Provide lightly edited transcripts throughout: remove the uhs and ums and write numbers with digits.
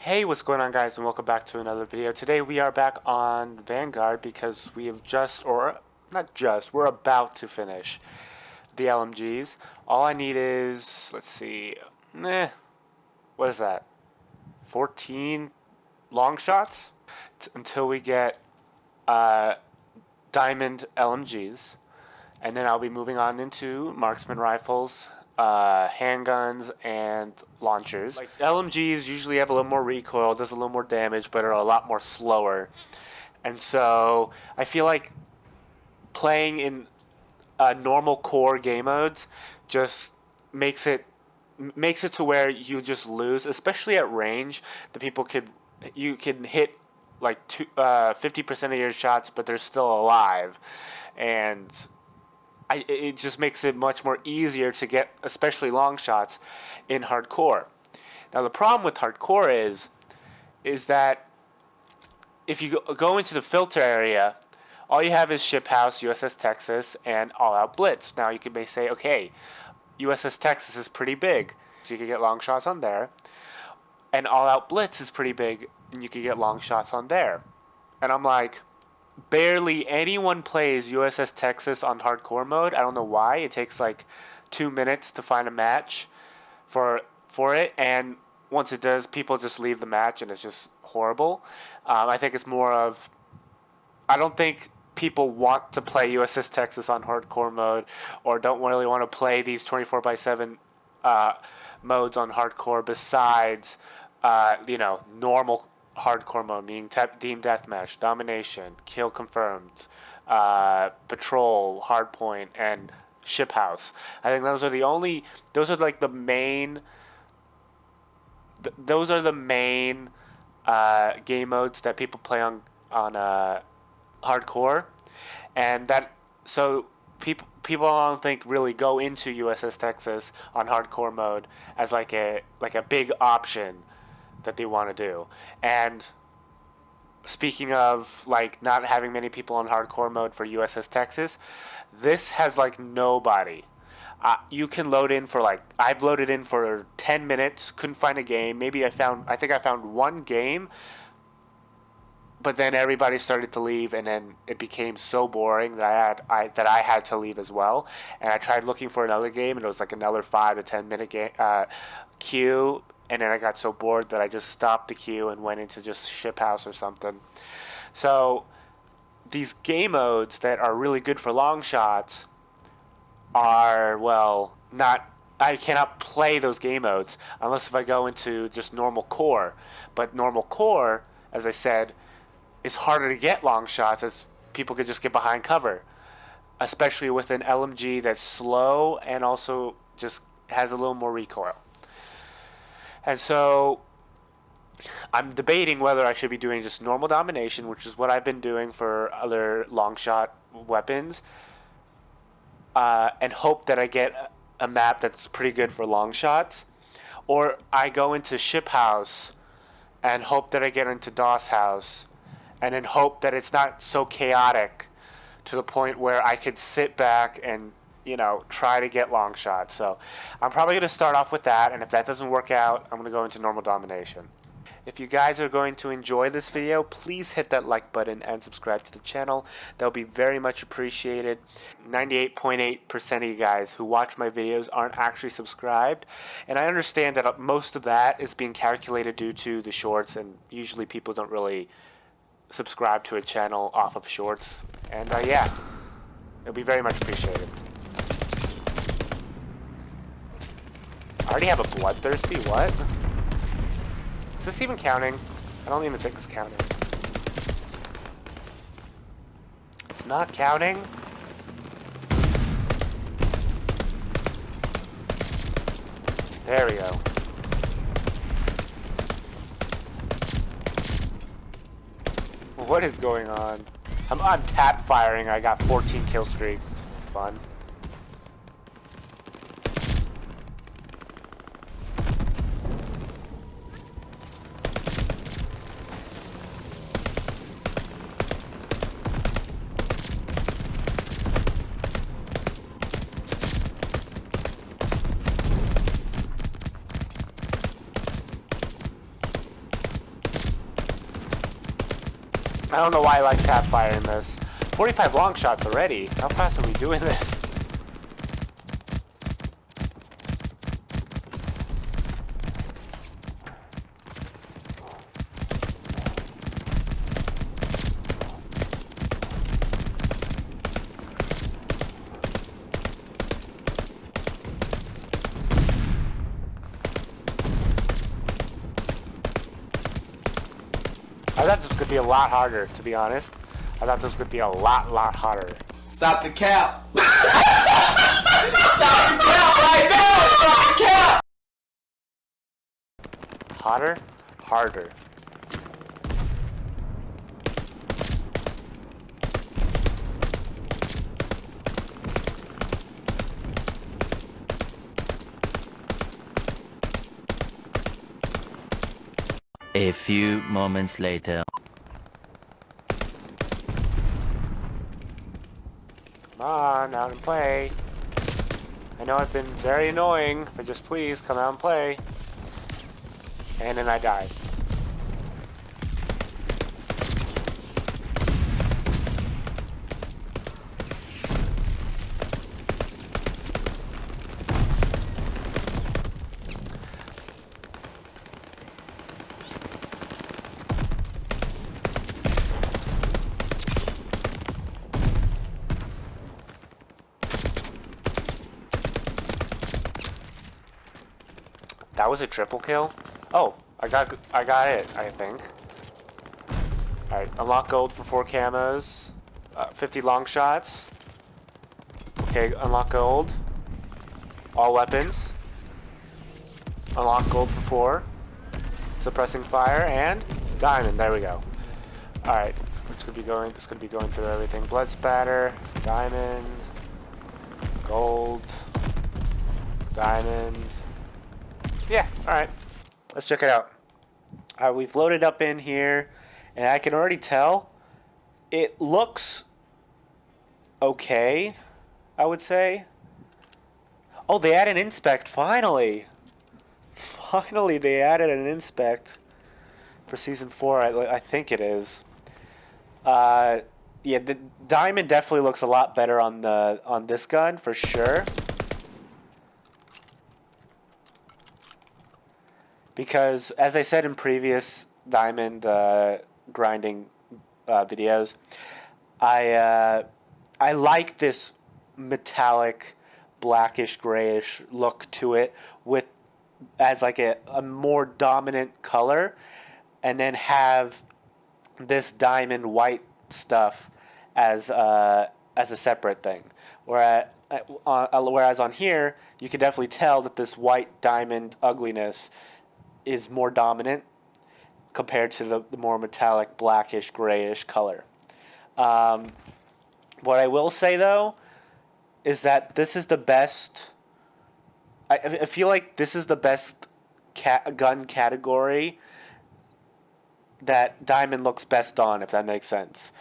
Hey, what's going on, guys, and welcome back to another video. Today we are back on Vanguard because we have just, or not just, we're about to finish the LMGs. All I need is, let's see, what is that? 14 long shots until we get uh, diamond LMGs, and then I'll be moving on into marksman rifles, handguns, and launchers. Like LMGs usually have a little more recoil, does a little more damage, but are a lot more slower. And so I feel like playing in normal core game modes just makes it to where you just lose, especially at range. You can hit like 50% of your shots, but they're still alive, and it just makes it much more easier to get, especially long shots, in hardcore. Now the problem with hardcore is that if you go into the filter area, all you have is Ship House, USS Texas, and All Out Blitz. Now you may say, okay, USS Texas is pretty big, so you can get long shots on there, and All Out Blitz is pretty big, and you can get long shots on there. And I'm like, barely anyone plays USS Texas on hardcore mode. I don't know why. It takes like 2 minutes to find a match for it, and once it does, people just leave the match, and it's just horrible. I think it's more of, I don't think people want to play USS Texas on hardcore mode, or don't really want to play these 24/7 modes on hardcore besides normal hardcore mode, meaning team deathmatch, domination, kill confirmed, patrol, hardpoint, and ship house. I think those are like the main. Those are the main game modes that people play on hardcore, and that so people I don't think really go into USS Texas on hardcore mode as like a big option that they want to do. And speaking of like not having many people on hardcore mode for USS Texas, this has like nobody. You can load in for like, I've loaded in for 10 minutes, couldn't find a game. I think I found one game, but then everybody started to leave, and then it became so boring that I had to leave as well. And I tried looking for another game, and it was like another 5 to 10 minute queue. And then I got so bored that I just stopped the queue and went into just Ship House or something. So these game modes that are really good for long shots are, well, not. I cannot play those game modes unless if I go into just normal core. But normal core, as I said, is harder to get long shots, as people could just get behind cover, especially with an LMG that's slow and also just has a little more recoil. And so I'm debating whether I should be doing just normal domination, which is what I've been doing for other long shot weapons, and hope that I get a map that's pretty good for long shots, or I go into Ship House and hope that I get into DOS House, and then hope that it's not so chaotic to the point where I could sit back and try to get long shots. So I'm probably going to start off with that, and if that doesn't work out, I'm going to go into normal domination. If you guys are going to enjoy this video, please hit that like button and subscribe to the channel. That will be very much appreciated. 98.8% of you guys who watch my videos aren't actually subscribed, and I understand that most of that is being calculated due to the shorts, and usually people don't really subscribe to a channel off of shorts. And yeah, it'll be very much appreciated. I already have a bloodthirsty. What? Is this even counting? I don't even think it's counting. It's not counting? There we go. What is going on? I'm tap firing. I got 14 kill streak. Fun. I don't know why I like tap fire in this. 45 long shots already. How fast are we doing this? I thought this was going to be a lot harder, to be honest. I thought this would be a lot harder. Stop the cap! Stop the cap right now! Stop the cap! Hotter? Harder. A few moments later. Come on, out and play. I know I've been very annoying, but just please come out and play. And then I died. That was a triple kill? Oh, I got it, I think. Alright, unlock gold for 4 camos. 50 long shots. Okay, unlock gold. All weapons. Unlock gold for 4. Suppressing fire and diamond. There we go. Alright, it's gonna be going through everything. Blood spatter, diamond, gold, diamond. Yeah, alright. Let's check it out. We've loaded up in here, and I can already tell it looks okay, I would say. Oh, they added an inspect, finally! Finally, they added an inspect for Season 4, I think it is. Yeah, the diamond definitely looks a lot better on this gun, for sure. Because, as I said in previous diamond grinding videos, I like this metallic, blackish, grayish look to it, with as like a more dominant color, and then have this diamond white stuff as a separate thing. Whereas on here, you can definitely tell that this white diamond ugliness is more dominant compared to the more metallic blackish grayish color. What I will say though is that this is the best. I feel like this is the best gun category that diamond looks best on, if that makes sense.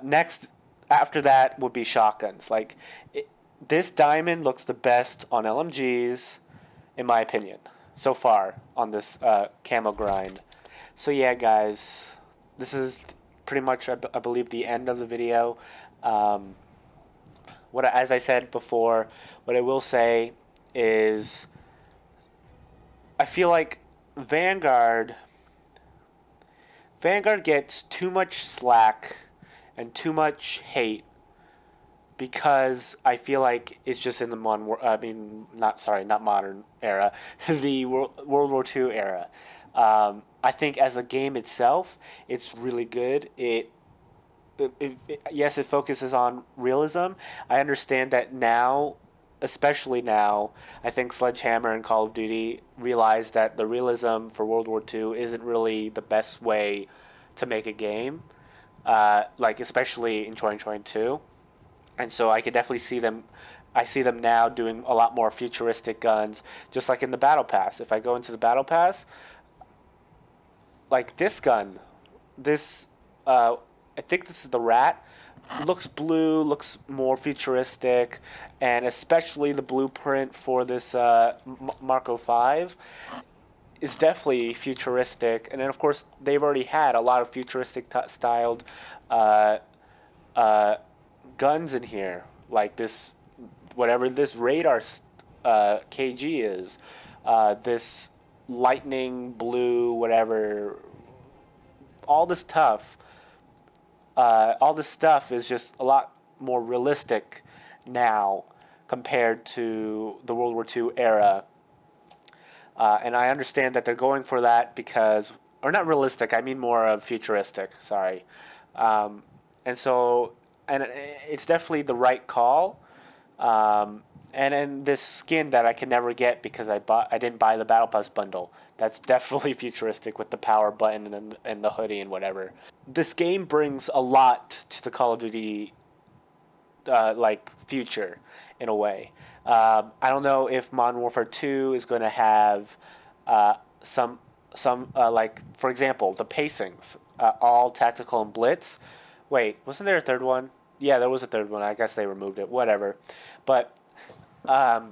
Next after that would be shotguns. Like this diamond looks the best on LMGs, in my opinion, so far on this camo grind. So yeah, guys, this is pretty much, I believe, the end of the video. As I said before, what I will say is, I feel like Vanguard gets too much slack and too much hate because I feel like it's just in the not modern era, the World War II era. I think as a game itself, it's really good. Yes, it focuses on realism. I understand that now, especially now, I think Sledgehammer and Call of Duty realize that the realism for World War II isn't really the best way to make a game, like especially in 2022. And so I could definitely see them. I see them now doing a lot more futuristic guns, just like in the Battle Pass. If I go into the Battle Pass, like this gun, I think this is the Rat. Looks blue, looks more futuristic, and especially the blueprint for this Marco 5 is definitely futuristic, and then of course they've already had a lot of futuristic styled uh, uh, guns in here, like this, whatever this radar KG is, this lightning blue, whatever, all this stuff. All this stuff is just a lot more realistic now compared to the World War II era. And I understand that they're going for that because, or not realistic, I mean more of futuristic, sorry. Um, and so, and it's definitely the right call. And then this skin that I can never get because I didn't buy the Battle Pass bundle. That's definitely futuristic with the power button and the hoodie and whatever. This game brings a lot to the Call of Duty like future in a way. I don't know if Modern Warfare 2 is going to have uh, some like, for example, the pacings, all tactical and blitz. Wait, wasn't there a third one? Yeah, there was a third one. I guess they removed it. Whatever. But I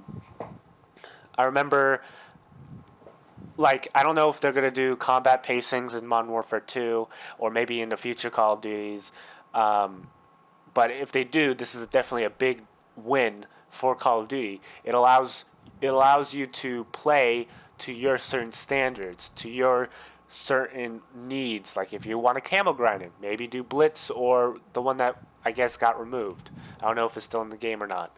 remember, like, I don't know if they're going to do combat pacings in Modern Warfare 2 or maybe in the future Call of Duties. Um, but if they do, this is definitely a big win for Call of Duty. It allows you to play to your certain standards, to your certain needs. Like if you want to camo grind it, maybe do Blitz or the one that I guess got removed. I don't know if it's still in the game or not.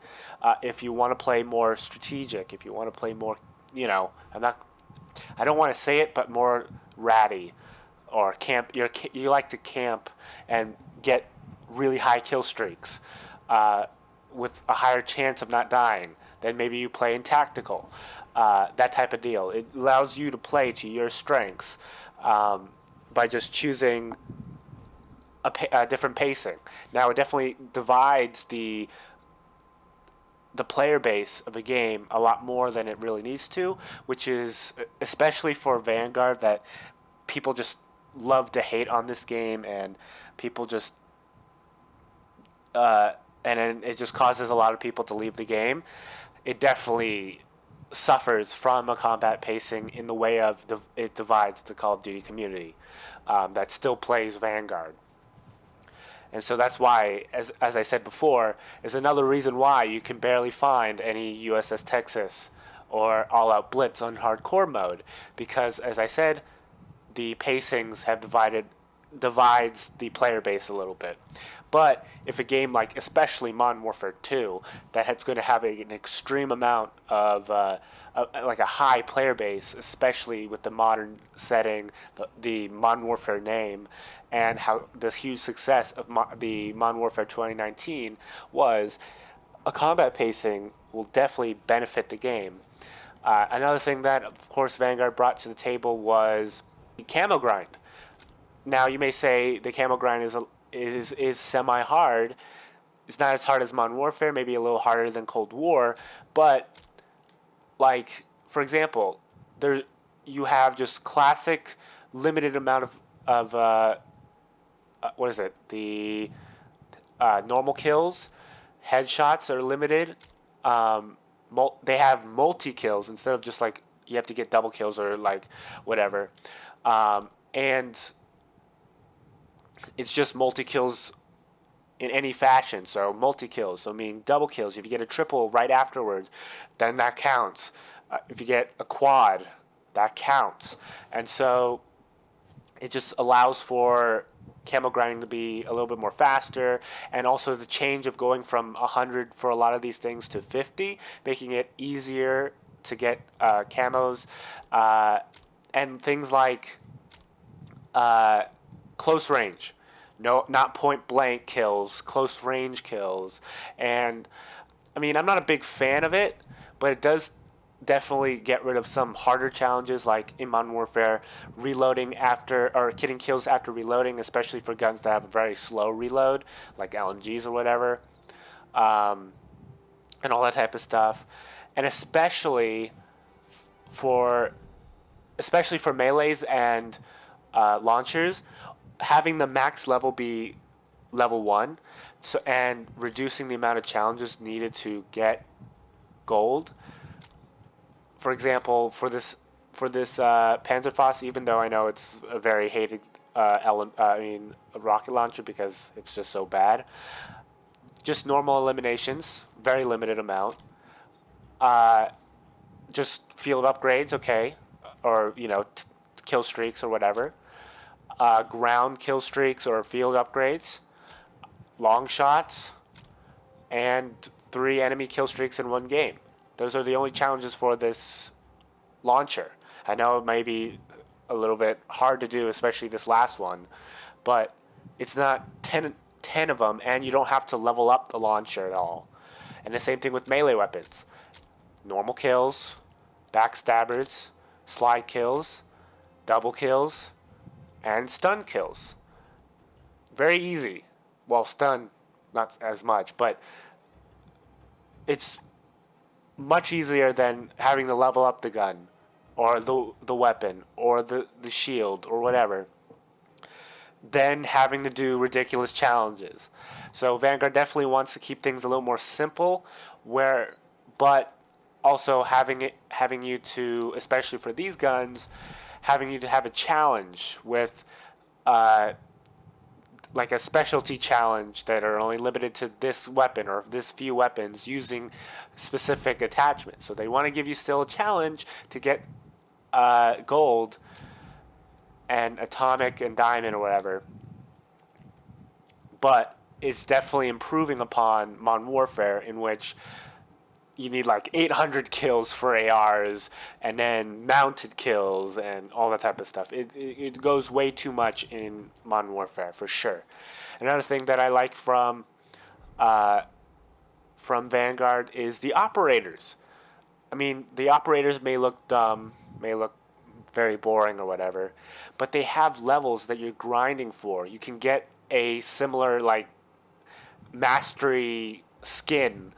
If you want to play more strategic, if you want to play more, I don't want to say it, but more ratty or camp. You like to camp and get really high kill streaks with a higher chance of not dying. Then maybe you play in tactical, that type of deal. It allows you to play to your strengths by just choosing a different pacing. Now it definitely divides the player base of a game a lot more than it really needs to, which is especially for Vanguard, that people just love to hate on this game, and people just and then it just causes a lot of people to leave the game. It definitely suffers from a combat pacing in the way of it divides the Call of Duty community that still plays Vanguard. And so that's why, as I said before, is another reason why you can barely find any USS Texas or All Out Blitz on hardcore mode, because as I said, the pacings have divides the player base a little bit. But if a game like, especially Modern Warfare 2, that's going to have an extreme amount of like a high player base, especially with the modern setting, the Modern Warfare name, and how the huge success of the Modern Warfare 2019 was, a combat pacing will definitely benefit the game. Another thing that, of course, Vanguard brought to the table was the camo grind. Now you may say the camo grind is semi hard. It's not as hard as Modern Warfare, maybe a little harder than Cold War, but like, for example, there you have just classic limited amount of what is it? The normal kills, headshots are limited. They have multi kills instead of just like you have to get double kills or like whatever, and it's just multi kills in any fashion. So multi kills, so meaning double kills. If you get a triple right afterwards, then that counts. If you get a quad, that counts. And so it just allows for camo grinding to be a little bit more faster, and also the change of going from 100 for a lot of these things to 50, making it easier to get camos, and things like close range. No, not point blank kills, close range kills. And I mean, I'm not a big fan of it, but it does definitely get rid of some harder challenges, like in Modern Warfare, reloading after, or getting kills after reloading, especially for guns that have a very slow reload, like LMGs or whatever, and all that type of stuff. And especially for melees and launchers, having the max level be level 1, so, and reducing the amount of challenges needed to get gold. For example, for this for this Panzerfaust, even though I know it's a very hated a rocket launcher because it's just so bad. Just normal eliminations, very limited amount. Uh, just field upgrades, okay, or kill streaks or whatever. Ground kill streaks or field upgrades, long shots, and 3 enemy kill streaks in one game. Those are the only challenges for this launcher. I know it may be a little bit hard to do, especially this last one, but it's not 10 of them, and you don't have to level up the launcher at all. And the same thing with melee weapons. Normal kills, backstabbers, slide kills, double kills, and stun kills. Very easy. Well, stun, not as much, but it's much easier than having to level up the gun or the weapon or the shield or whatever, then having to do ridiculous challenges. So Vanguard definitely wants to keep things a little more simple, but also having you to, especially for these guns, having you to have a challenge with like a specialty challenge that are only limited to this weapon or this few weapons using specific attachments. So they want to give you still a challenge to get gold and atomic and diamond or whatever, but it's definitely improving upon Modern Warfare, in which you need like 800 kills for ARs and then mounted kills and all that type of stuff. It goes way too much in Modern Warfare for sure. Another thing that I like from Vanguard is the operators. I mean, the operators may look dumb, may look very boring or whatever, but they have levels that you're grinding for. You can get a similar like mastery skin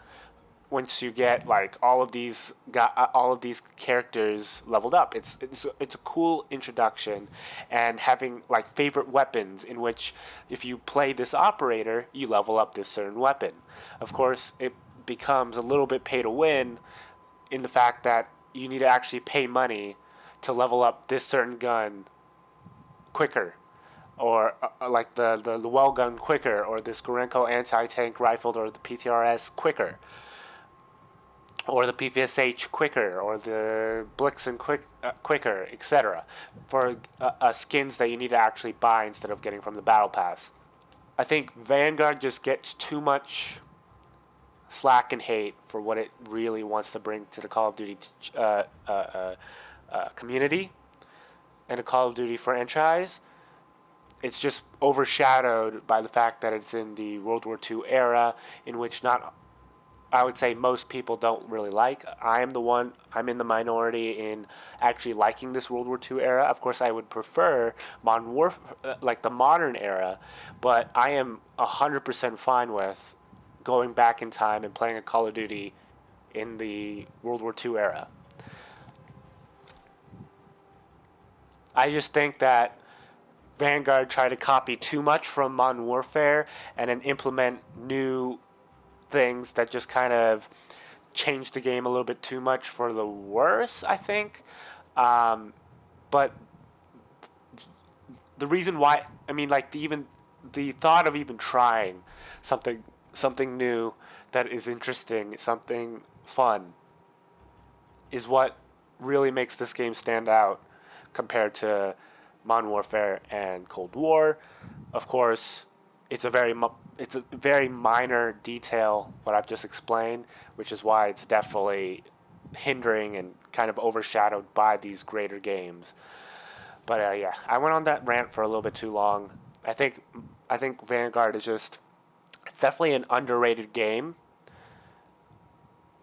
once you get like all of these characters leveled up. It's a cool introduction, and having like favorite weapons in which if you play this operator, you level up this certain weapon. Of course, it becomes a little bit pay to win in the fact that you need to actually pay money to level up this certain gun quicker, or like the well gun quicker, or this Gorenko anti-tank rifle, or the PTRS quicker, or the PPSH quicker, or the Blixen quicker, etc. for skins that you need to actually buy instead of getting from the battle pass. I think Vanguard just gets too much slack and hate for what it really wants to bring to the Call of Duty community and a Call of Duty franchise. It's just overshadowed by the fact that it's in the World War II era, in which I would say most people don't really like. I'm in the minority in actually liking this World War II era. Of course, I would prefer Modern Warfare, like the modern era, but I am 100% fine with going back in time and playing a Call of Duty in the World War II era. I just think that Vanguard tried to copy too much from Modern Warfare and then implement new things that just kind of changed the game a little bit too much for the worse, I think. But the reason why, I mean, like even the thought of even trying something new that is interesting, something fun, is what really makes this game stand out compared to Modern Warfare and Cold War. Of course, it's a very minor detail what I've just explained, which is why it's definitely hindering and kind of overshadowed by these greater games. But yeah, I went on that rant for a little bit too long. I think Vanguard is just definitely an underrated game.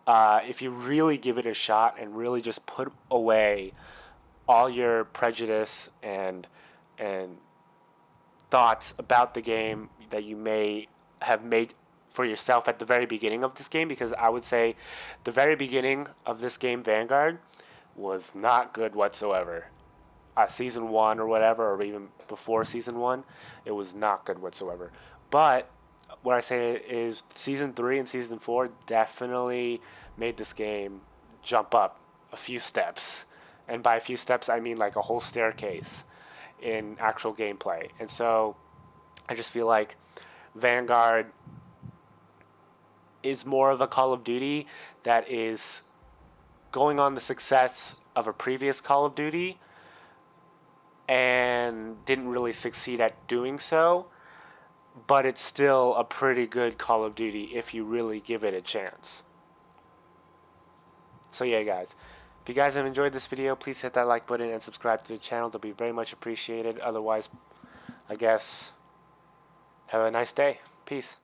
If you really give it a shot and really just put away all your prejudice and thoughts about the game that you may have made for yourself at the very beginning of this game, because I would say the very beginning of this game, Vanguard, was not good whatsoever. Season 1 or whatever, or even before Season 1, it was not good whatsoever. But what I say is Season 3 and Season 4 definitely made this game jump up a few steps. And by a few steps, I mean like a whole staircase in actual gameplay. And so I just feel like Vanguard is more of a Call of Duty that is going on the success of a previous Call of Duty and didn't really succeed at doing so, but it's still a pretty good Call of Duty if you really give it a chance. So yeah, guys, if you guys have enjoyed this video, please hit that like button and subscribe to the channel. That'll be very much appreciated. Otherwise, I guess, have a nice day. Peace.